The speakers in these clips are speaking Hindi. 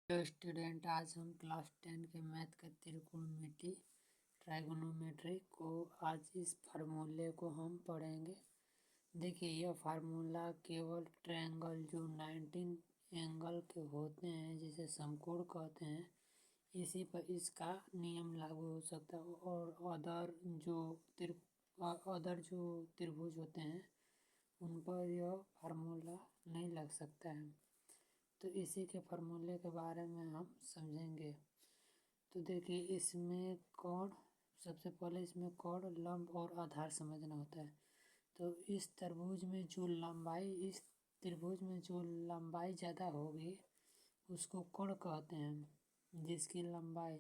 हेलो स्टूडेंट, आज हम क्लास 10 के मैथ का त्रिकोणमिति ट्राइगोनोमेट्री को आज इस फार्मूले को हम पढ़ेंगे। देखिए, यह फार्मूला केवल ट्रायंगल जो 19 एंगल के होते हैं जिसे समकोण कहते हैं इसी पर इसका नियम लागू हो सकता है और अदर जो त्रिभुज होते हैं उन पर यह फार्मूला नहीं लग सकता है। तो इसी के फार्मूले के बारे में हम समझेंगे। तो देखिए, इसमें कोण, सबसे पहले इसमें कोण, लंब और आधार समझना होता है। तो इस त्रिभुज में जो लंबाई ज़्यादा होगी उसको कोण कहते हैं। जिसकी लंबाई,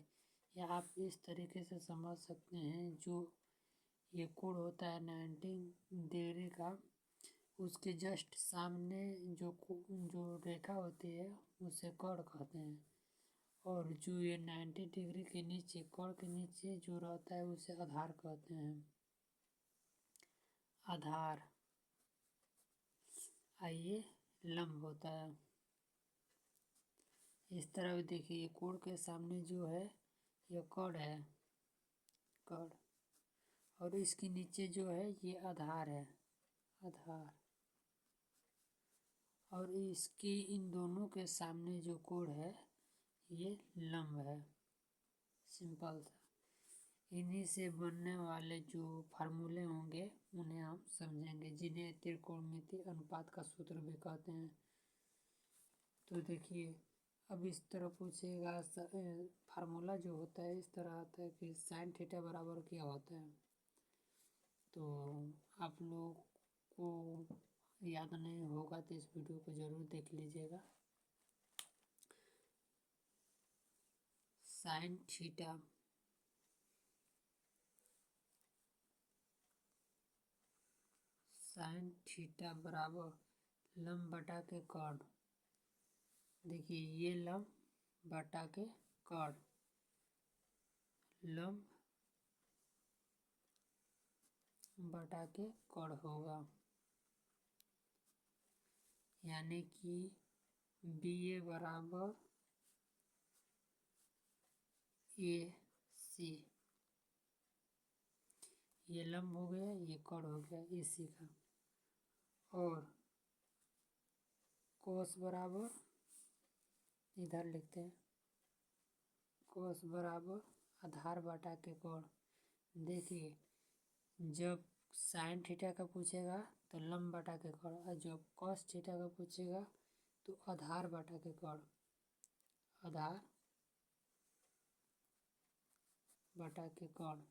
या आप इस तरीके से समझ सकते हैं, जो ये कोण होता है 90 डिग्री का, उसके जस्ट सामने जो रेखा होती है उसे कोण कहते हैं। और जो ये 90 डिग्री के नीचे, कोण के नीचे जो रहता है उसे आधार कहते हैं। आधार, आइए, लंब होता है। इस तरह भी देखिए, कोण के सामने जो है ये कोण है, कोण, और इसके नीचे जो है ये आधार है, आधार। और इसके इन दोनों के सामने जो कोण है ये लंब है। सिंपल सा। इन्हीं से बनने वाले जो फार्मूले होंगे उन्हें हम समझेंगे, जिन्हें त्रिकोणमिति अनुपात का सूत्र भी कहते हैं। तो देखिए, अब इस तरह पूछेगा, फार्मूला जो होता है इस तरह आता है कि साइन थीटा बराबर क्या होता है। तो आप लोग को याद नहीं होगा तो इस वीडियो को ज़रूर देख लीजिएगा। साइन थीटा बराबर लंब बटा के कोण। देखिए, ये लंब बटा के कोण, लंब बटा के कोण होगा, यानी कि BA बराबर AC। ये लंब हो गया, ये कोण हो गया AC का। और कोस बराबर, इधर लिखते हैं, कोस बराबर आधार बटा के कोण। देखिए, जब साइन थीटा का पूछेगा तो लंब बटा के कोण, और जब कॉस थीटा का पूछेगा तो आधार बटा के कोण, आधार बटा के कोण।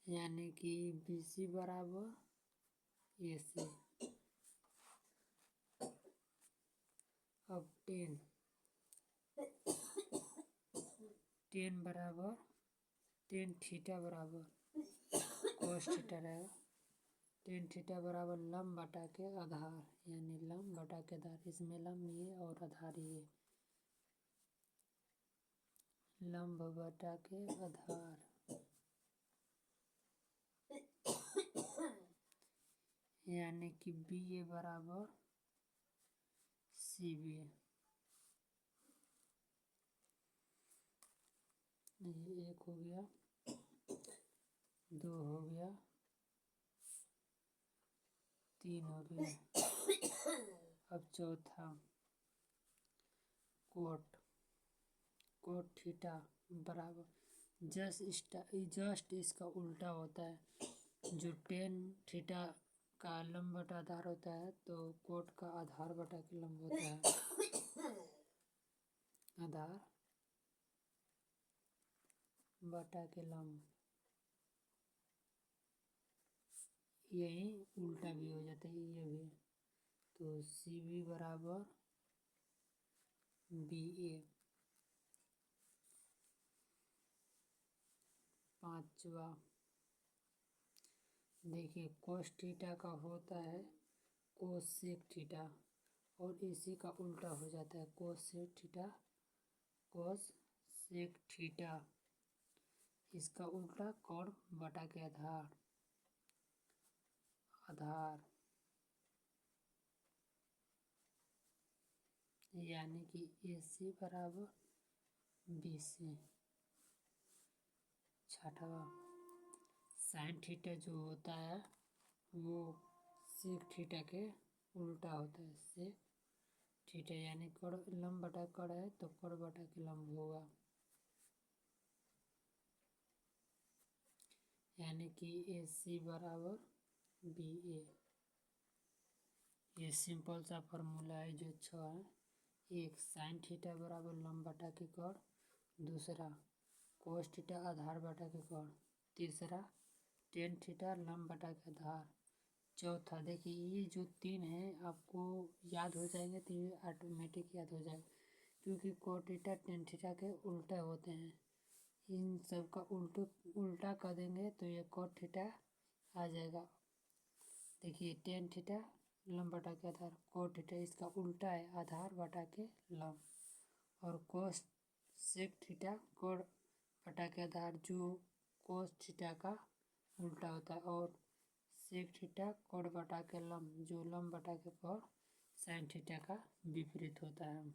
यानी कि BC बराबर AC। अब टेन बराबर, टेन थीटा बराबर कोस थीटा रहेगा। टेन थीटा बराबर लंब बटा के आधार, यानी लंब बटा के आधार। इसमें लंब ये और आधार ये, लंब बटा के आधार, यानी कि BA बराबर CB। ये एक हो गया, दो हो गया, तीन हो गया। अब चौथा, कोट थीटा बराबर जस्ट इसका उल्टा होता है। जो टेन थीटा का लंब बटा आधार होता है तो कोट का आधार बटा के लंब होता है, आधार बटा के लंब। यही उल्टा भी हो जाता है, ये भी। तो CB बराबर BA। पांचवा, देखिए, कोस थीटा का होता है कोसेक थीटा, और इसी का उल्टा हो जाता है कोसेक थीटा, कोसेक थीटा। इसका उल्टा कोण बटा के आधार, आधार यानी कि AC बराबर BC। छठवा, साइन थीटा जो होता है वो सेक थीटा के उल्टा होता है। सेक थीटा यानी कड़ लंब बटा कड़ है तो कड़ बटा के लंब होगा, यानी कि AC बराबर BA। ये सिंपल सा फॉर्मूला है जो अच्छा है। एक साइन थीटा बराबर लंब बटा के कड़, दूसरा कोस थीटा आधार बटा के कड़, तीसरा टेन थीटा लंब बटा के आधार, चौथा देखिए ये जो तीन है आपको याद हो जाएंगे तो ये ऑटोमेटिक याद हो जाएगा, क्योंकि कोस थीटा टेन थीटा के उल्टे होते हैं। इन सब का उल्टा कर देंगे तो ये कोस थीटा आ जाएगा। देखिए टेन थीटा लंब बटा के आधार, कोस थीटा इसका उल्टा है आधार बटा के लंब, और कोस सेक थीटा कोण बटा के आधार जो कोस थीटा का उल्टा होता है, और सेक थीटा कोण बटा के लंब जो लंब बटा के कोण साइन थीटा का विपरीत होता है।